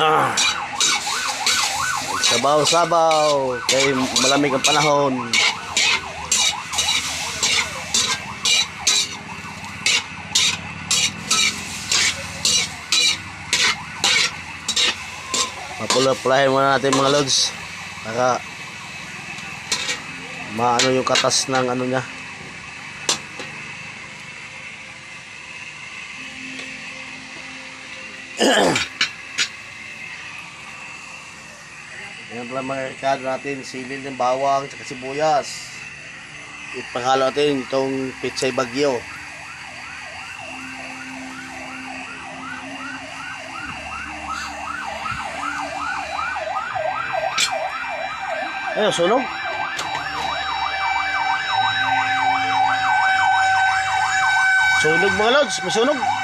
Ah, sabaw-sabaw kay malamig ang panahon. Mapula-pulahin muna natin mga lods para maano yung katas ng ano niya. Yan pala mga rekado natin, silil ng bawang at sibuyas. Ipanghalo natin itong pitsay bagyo. Ayun, sunog. Sunog mga lods, may sunog.